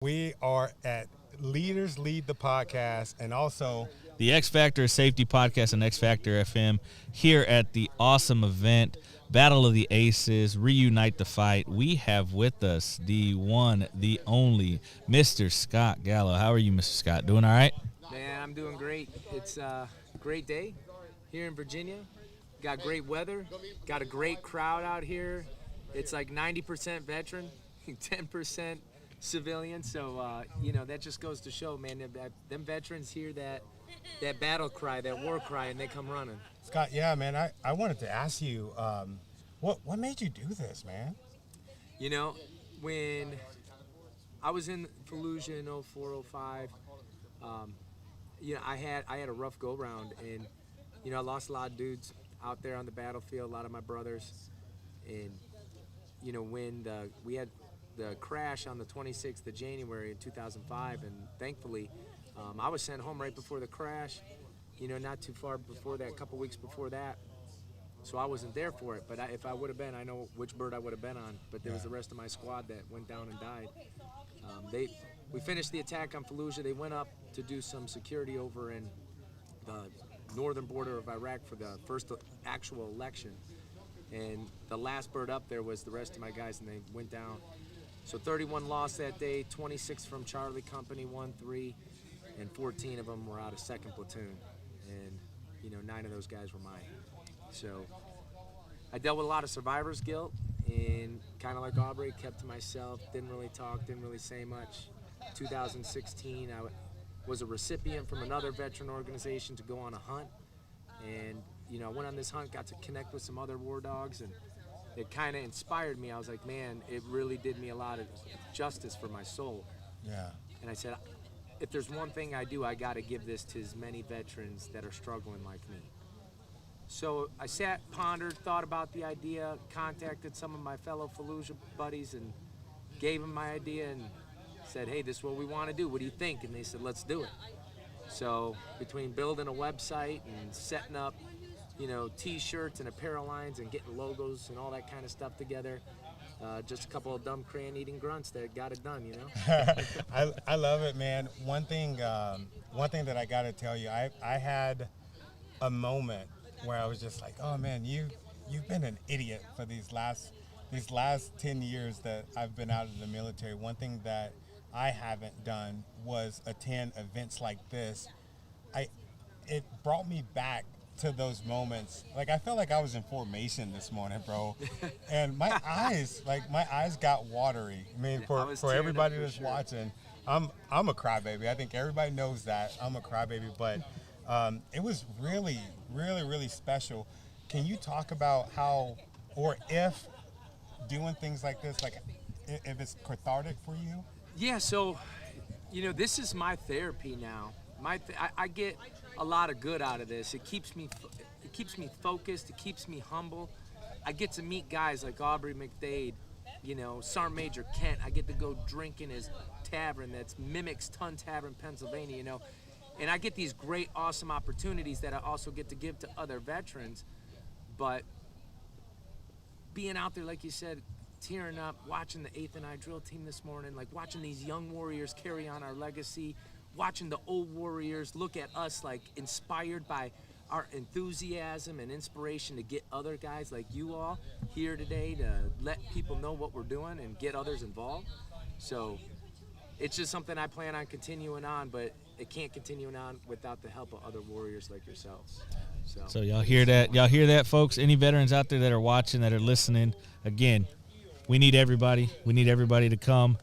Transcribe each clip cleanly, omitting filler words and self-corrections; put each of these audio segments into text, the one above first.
We are at Leaders Lead the Podcast and also the X Factor Safety Podcast and X Factor FM here at the awesome event, Battle of the Aces, Reunite the Fight. We have with us the one, the only, Mr. Scott Gallo. How are you, Mr. Scott? Doing all right? Man, I'm doing great. It's a great day here in Virginia. Got great weather. Got a great crowd out here. It's like 90% veteran, 10% civilian. So, that just goes to show, man, them veterans hear that battle cry, that war cry, and they come running. Scott, yeah, man, I wanted to ask you, what made you do this, man? When I was in Fallujah in 04, 05, I had a rough go-round, and, I lost a lot of dudes out there on the battlefield, a lot of my brothers, and, when we had the crash on the 26th of January in 2005, and thankfully, I was sent home right before the crash, not too far before that, a couple weeks before that, so I wasn't there for it, but if I would have been, I know which bird I would have been on, but there was the rest of my squad that went down and died. We finished the attack on Fallujah. They went up to do some security over in the northern border of Iraq for the first actual election, and the last bird up there was the rest of my guys, and they went down. So 31 lost that day, 26 from Charlie Company, 1-3, and 14 of them were out of 2nd Platoon, and 9 of those guys were mine. So I dealt with a lot of survivor's guilt, and kind of like Aubrey, kept to myself, didn't really talk, didn't really say much. 2016, I was a recipient from another veteran organization to go on a hunt, and I went on this hunt, got to connect with some other war dogs, and it kind of inspired me. I was like, man, it really did me a lot of justice for my soul. Yeah. And I said, if there's one thing I do, I got to give this to as many veterans that are struggling like me. So I sat, pondered, thought about the idea, contacted some of my fellow Fallujah buddies and gave them my idea and said, hey, this is what we want to do. What do you think? And they said, let's do it. So between building a website and setting up, T-shirts and apparel lines and getting logos and all that kind of stuff together, just a couple of dumb crayon-eating grunts that got it done, I love it, man. One thing that I got to tell you, I had a moment where I was just like, oh man, you've been an idiot for these last 10 years that I've been out of the military. One thing that I haven't done was attend events like this. It brought me back to those moments. Like, I felt like I was in formation this morning, bro. And my eyes got watery. I mean, for everybody that's watching, I'm a crybaby. I think everybody knows that. I'm a crybaby, but it was really, really, really special. Can you talk about how, or if doing things like this, like if it's cathartic for you? Yeah, so, this is my therapy now. I get a lot of good out of this. It keeps me focused. It keeps me humble. I get to meet guys like Aubrey McDade, Sergeant Major Kent. I get to go drink in his tavern that's Mimics Ton Tavern, Pennsylvania, And I get these great, awesome opportunities that I also get to give to other veterans. But being out there, like you said, tearing up, watching the 8th and I drill team this morning, like watching these young warriors carry on our legacy, watching the old warriors look at us like inspired by our enthusiasm and inspiration to get other guys like you all here today to let people know what we're doing and get others involved. So it's just something I plan on continuing on, but it can't continue on without the help of other warriors like yourselves. So y'all hear that? Y'all hear that, folks? Any veterans out there that are watching, that are listening, again, we need everybody. We need everybody to come.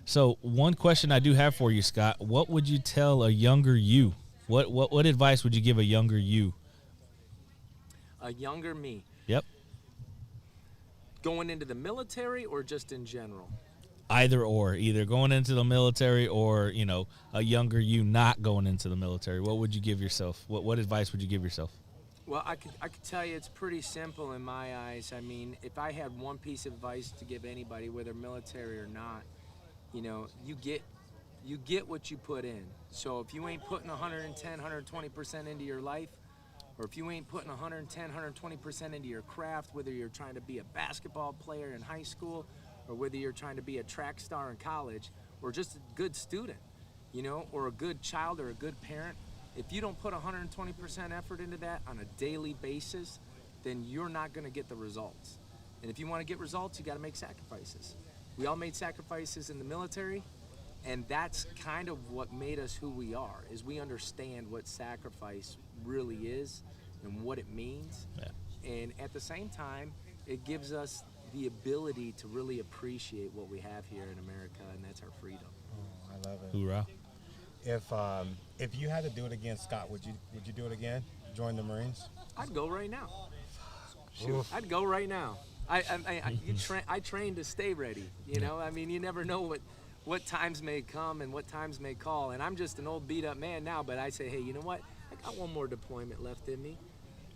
So one question I do have for you, Scott, what would you tell a younger you? What advice would you give a younger you? A younger me? Yep. Going into the military or just in general? Either or. Either going into the military or, a younger you not going into the military. What would you give yourself? What advice would you give yourself? Well, I could tell you it's pretty simple in my eyes. I mean, if I had one piece of advice to give anybody, whether military or not, you get what you put in. So if you ain't putting 110, 120% into your life, or if you ain't putting 110, 120% into your craft, whether you're trying to be a basketball player in high school or whether you're trying to be a track star in college, or just a good student, you know, or a good child or a good parent, if you don't put 120% effort into that on a daily basis, then you're not going to get the results. And if you want to get results, you got to make sacrifices. We all made sacrifices in the military, and that's kind of what made us who we are, is we understand what sacrifice really is and what it means. Yeah. And at the same time, it gives us the ability to really appreciate what we have here in America, and that's our freedom. Oh, I love it. Hoorah. If you had to do it again, Scott, would you do it again? Join the Marines? I'd go right now. Shoot, I'd go right now. I train to stay ready. You know, I mean, you never know what times may come and what times may call. And I'm just an old beat up man now, but I say, hey, you know what? I got one more deployment left in me.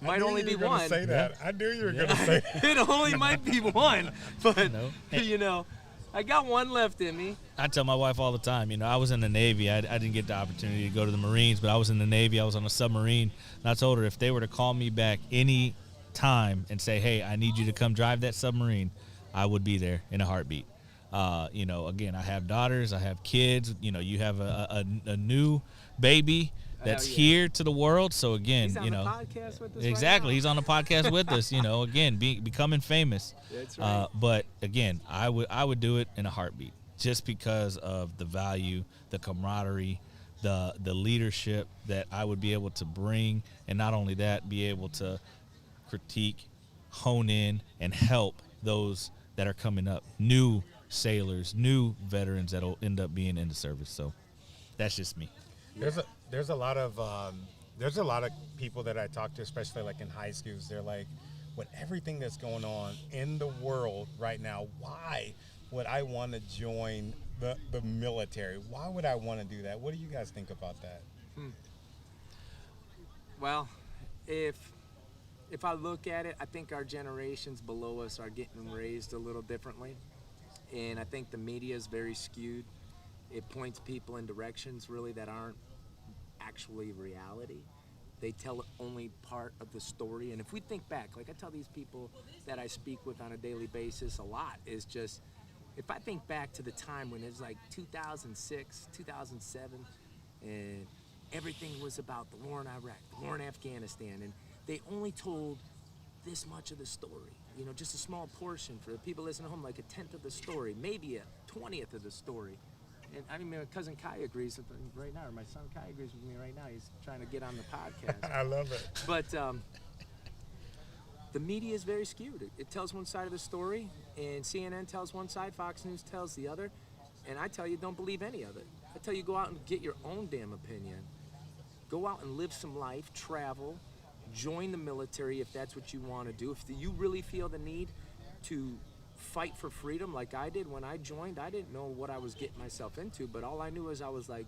Might only be one. Say that. I knew you were going to say that. It only might be one, but you know, I got one left in me. I tell my wife all the time, you know, I was in the Navy. I didn't get the opportunity to go to the Marines, but I was in the Navy. I was on a submarine. And I told her if they were to call me back any time and say, hey, I need you to come drive that submarine, I would be there in a heartbeat. You know, again, I have daughters, I have kids. You know, you have a new baby that's here to the world. So again, he's on you know, the podcast with us exactly, right now. he's on the podcast with us. You know, again, becoming famous. That's right. But again, I would do it in a heartbeat, just because of the value, the camaraderie, the leadership that I would be able to bring, and not only that, be able to critique, hone in, and help those that are coming up, new sailors, new veterans that'll end up being in the service. So that's just me. There's a lot of people that I talk to, especially like in high schools. They're like, with everything that's going on in the world right now, why would I want to join the military? Why would I want to do that? What do you guys think about that? Well, if I look at it, I think our generations below us are getting raised a little differently. And I think the media is very skewed. It points people in directions really that aren't actually reality. They tell only part of the story. And if we think back, like I tell these people that I speak with on a daily basis a lot, is just, if I think back to the time when it was like 2006, 2007, and everything was about the war in Iraq, the war in Afghanistan, and they only told this much of the story, you know, just a small portion for the people listening at home, like a 10th of the story, maybe a 20th of the story. And I mean, my cousin Kai agrees with me right now, or my son Kai agrees with me right now. He's trying to get on the podcast. I love it. But the media is very skewed. It tells one side of the story, and CNN tells one side, Fox News tells the other. And I tell you, don't believe any of it. I tell you, go out and get your own damn opinion. Go out and live some life, travel, join the military if that's what you want to do. If you really feel the need to fight for freedom like I did when I joined, I didn't know what I was getting myself into, but all I knew is I was like,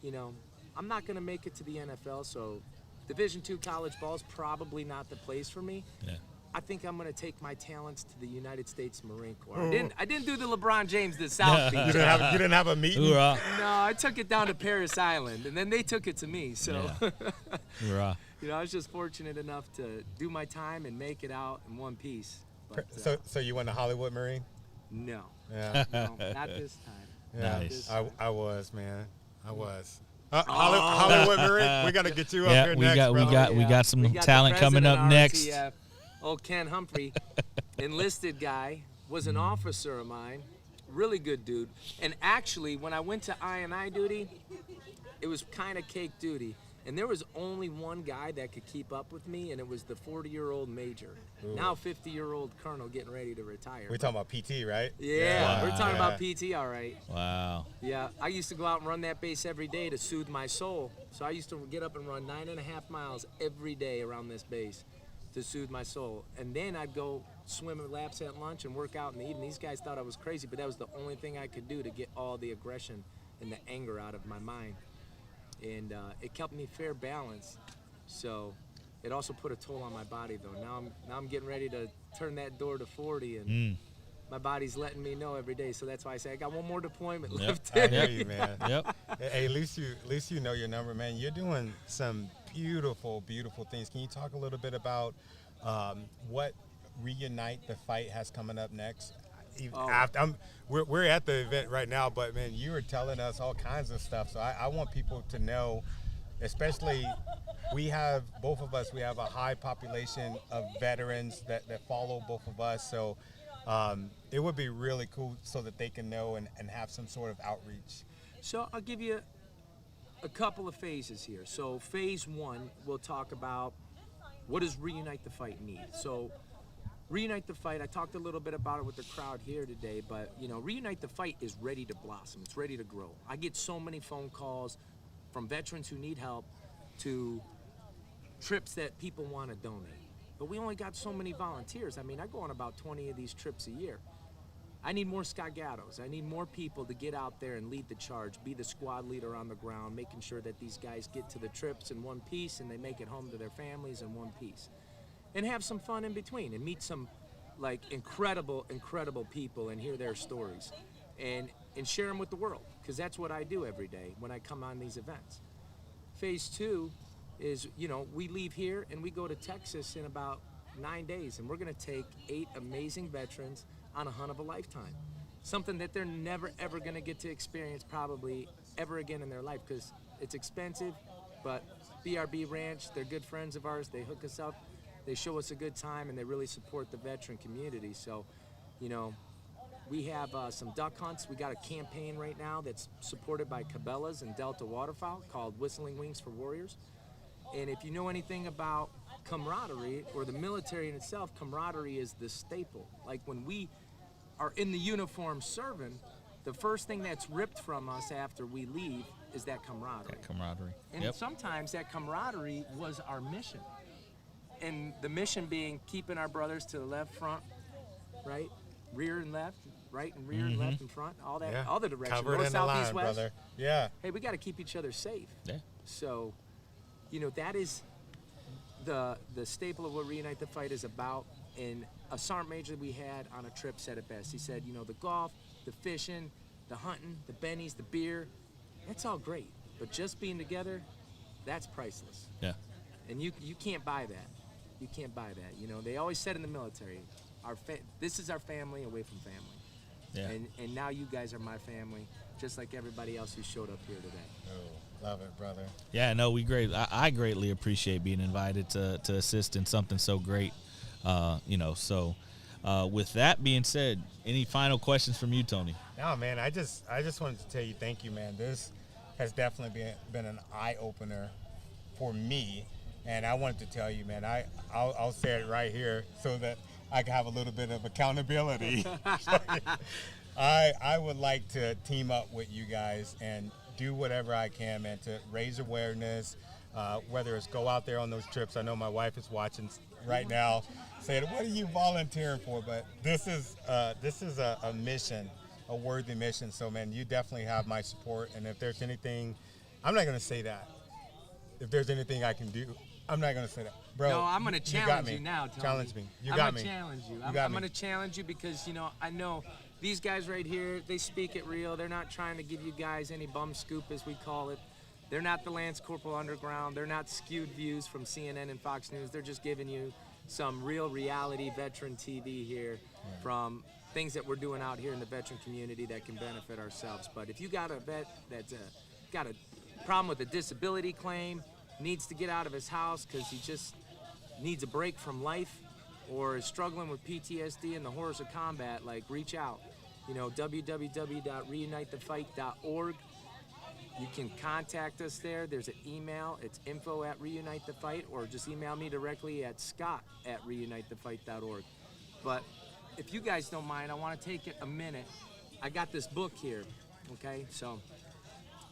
you know, I'm not going to make it to the NFL, so Division II college ball is probably not the place for me. Yeah. I think I'm going to take my talents to the United States Marine Corps. I didn't do the LeBron James to South Beach. You didn't have a meeting? Hoorah. No, I took it down to Paris Island, and then they took it to me. So, Hoorah. you know, I was just fortunate enough to do my time and make it out in one piece. But, so you went to Hollywood Marine? No. Yeah. No, not this time. Yeah. Nice. I was, man. I was. Hollywood Marine, we got to get you up here next, we got some talent coming up next. RTF, old Ken Humphrey, enlisted guy, was an officer of mine, really good dude. And actually, when I went to I&I duty, it was kind of cake duty. And there was only one guy that could keep up with me, and it was the 40-year-old major. Ooh. Now 50-year-old colonel getting ready to retire. We're talking about PT, right? Yeah, we're talking about PT, all right. Wow. Yeah, I used to go out and run that base every day to soothe my soul. So I used to get up and run 9.5 miles every day around this base to soothe my soul. And then I'd go swim laps at lunch and work out in the evening. These guys thought I was crazy, but that was the only thing I could do to get all the aggression and the anger out of my mind. And it kept me fair balance. So it also put a toll on my body, though. Now I'm getting ready to turn that door to 40, and my body's letting me know every day. So that's why I say I got one more deployment left. I hear you, man. Yep. Hey, at least you know your number, man. You're doing some beautiful, beautiful things. Can you talk a little bit about what Reunite the Fight has coming up next? We're at the event right now, but man, you were telling us all kinds of stuff. So I want people to know, especially both of us, we have a high population of veterans that follow both of us. So it would be really cool so that they can know and have some sort of outreach. So I'll give you a couple of phases here. So phase one, we'll talk about what does Reunite the Fight need. So Reunite the Fight, I talked a little bit about it with the crowd here today, but Reunite the Fight is ready to blossom. It's ready to grow. I get so many phone calls from veterans who need help to trips that people want to donate. But we only got so many volunteers. I mean, I go on about 20 of these trips a year. I need more Scagatos. I need more people to get out there and lead the charge, be the squad leader on the ground, making sure that these guys get to the trips in one piece and they make it home to their families in one piece. And have some fun in between and meet some incredible people and hear their stories and share them with the world, because that's what I do every day when I come on these events. Phase two is, we leave here and we go to Texas in about 9 days, and we're going to take 8 amazing veterans on a hunt of a lifetime. Something that they're never, ever going to get to experience probably ever again in their life, because it's expensive, but BRB Ranch, they're good friends of ours. They hook us up, they show us a good time, and they really support the veteran community. So, we have some duck hunts. We got a campaign right now that's supported by Cabela's and Delta Waterfowl called Whistling Wings for Warriors. And if you know anything about camaraderie or the military in itself, camaraderie is the staple. Like when we are in the uniform serving, the first thing that's ripped from us after we leave is that camaraderie. And sometimes that camaraderie was our mission. And the mission being keeping our brothers to the left, front, right, rear and left, right and rear and left and front, all that, all the directions. Covered North, in south, the line, east, west. brother. Yeah. Hey, we got to keep each other safe. Yeah. So, that is the staple of what Reunite the Fight is about. And a sergeant major we had on a trip said it best. He said, the golf, the fishing, the hunting, the bennies, the beer, that's all great. But just being together, that's priceless. Yeah. And you can't buy that. You can't buy that. They always said in the military, this is our family away from family. Yeah. And now you guys are my family, just like everybody else who showed up here today. Oh, love it, brother. Yeah, no, I greatly appreciate being invited to assist in something so great. So with that being said, any final questions from you, Tony? No, man, I just wanted to tell you thank you, man. This has definitely been an eye-opener for me. And I wanted to tell you, man, I'll say it right here so that I can have a little bit of accountability. I would like to team up with you guys and do whatever I can, man, to raise awareness, whether it's go out there on those trips. I know my wife is watching right now saying, what are you volunteering for? But this is a mission, a worthy mission. So, man, you definitely have my support. And if there's anything, I'm not going to say that. If there's anything I can do, I'm not going to say that. Bro, no, I'm going to challenge you now, Tony. Challenge me. I'm going to challenge you. I'm going to challenge you because, I know these guys right here, they speak it real. They're not trying to give you guys any bum scoop, as we call it. They're not the Lance Corporal Underground. They're not skewed views from CNN and Fox News. They're just giving you some real reality veteran TV here from things that we're doing out here in the veteran community that can benefit ourselves. But if you got a vet that's got a problem with a disability claim, needs to get out of his house because he just needs a break from life, or is struggling with PTSD and the horrors of combat, reach out. www.reunitethefight.org. You can contact us there. There's an email. It's info@reunitethefight, or just email me directly at scott@reunitethefight.org. But if you guys don't mind, I want to take a minute. I got this book here, okay? So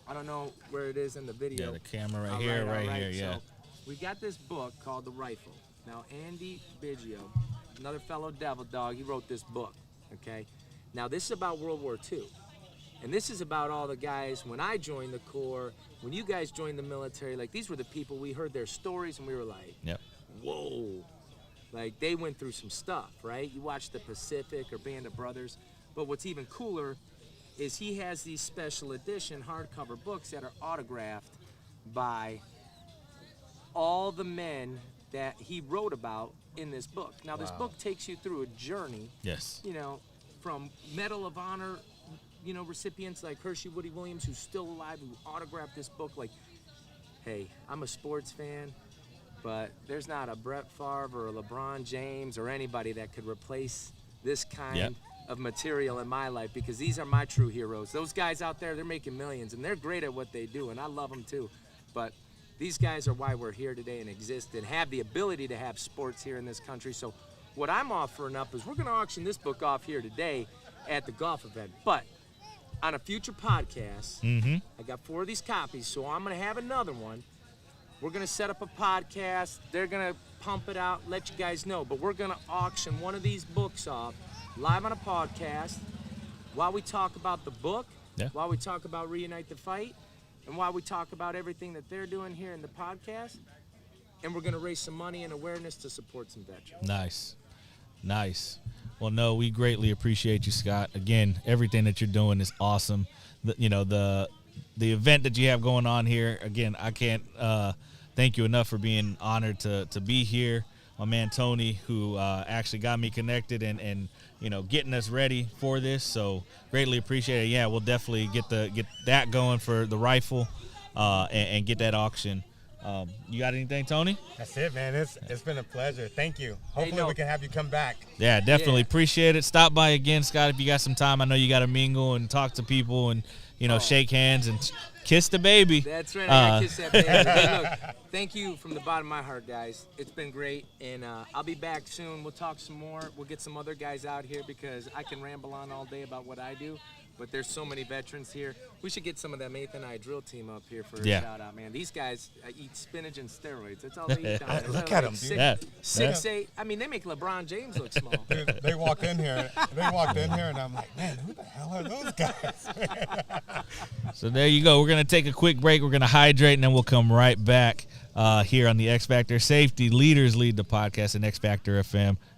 I don't know where it is in the video. Yeah, the camera right here, yeah. So we got this book called The Rifle. Now, Andy Biggio, another fellow devil dog, he wrote this book, okay? Now, this is about World War II. And this is about all the guys, when I joined the Corps, when you guys joined the military, these were the people, we heard their stories, and we were like, whoa. They went through some stuff, right? You watch The Pacific or Band of Brothers. But what's even cooler is he has these special edition hardcover books that are autographed by all the men that he wrote about in this book. Now, this book takes you through a journey. Yes. from Medal of Honor, recipients like Hershey Woody Williams, who's still alive, who autographed this book. Like, hey, I'm a sports fan, but there's not a Brett Favre or a LeBron James or anybody that could replace this kind of material in my life, because these are my true heroes. Those guys out there, they're making millions, and they're great at what they do, and I love them too. But these guys are why we're here today and exist and have the ability to have sports here in this country. So what I'm offering up is we're going to auction this book off here today at the golf event. But on a future podcast, I got 4 of these copies, so I'm going to have another one. We're going to set up a podcast. They're going to pump it out, let you guys know. But we're going to auction one of these books off live on a podcast while we talk about the book, while we talk about Reunite the Fight, and while we talk about everything that they're doing here in the podcast. And we're going to raise some money and awareness to support some veterans. Nice. Well, no, we greatly appreciate you, Scott. Again, everything that you're doing is awesome. The event that you have going on here, again, I can't thank you enough for being honored to be here. My man Tony, who actually got me connected and getting us ready for this, so greatly appreciate it. Yeah, we'll definitely get that going for the rifle and get that auction. You got anything, Tony? That's it, man. It's been a pleasure. Thank you. Hopefully we can have you come back. Yeah, definitely appreciate it. Stop by again, Scott, if you got some time. I know you got to mingle and talk to people and shake hands and kiss the baby. That's right. I gotta kiss that baby. Hey, look, thank you from the bottom of my heart, guys. It's been great, and I'll be back soon. We'll talk some more. We'll get some other guys out here, because I can ramble on all day about what I do, but there's so many veterans here. We should get some of them 8th and I drill team up here for a shout out, man. These guys eat spinach and steroids. That's all they eat down there. Look at them, dude. 6'8". I mean, they make LeBron James look small. Dude, they walked in here, and I'm like, man, who the hell are those guys? So there you go. We're going to take a quick break. We're going to hydrate, and then we'll come right back here on the X Factor. Safety Leaders Lead the podcast in X Factor FM.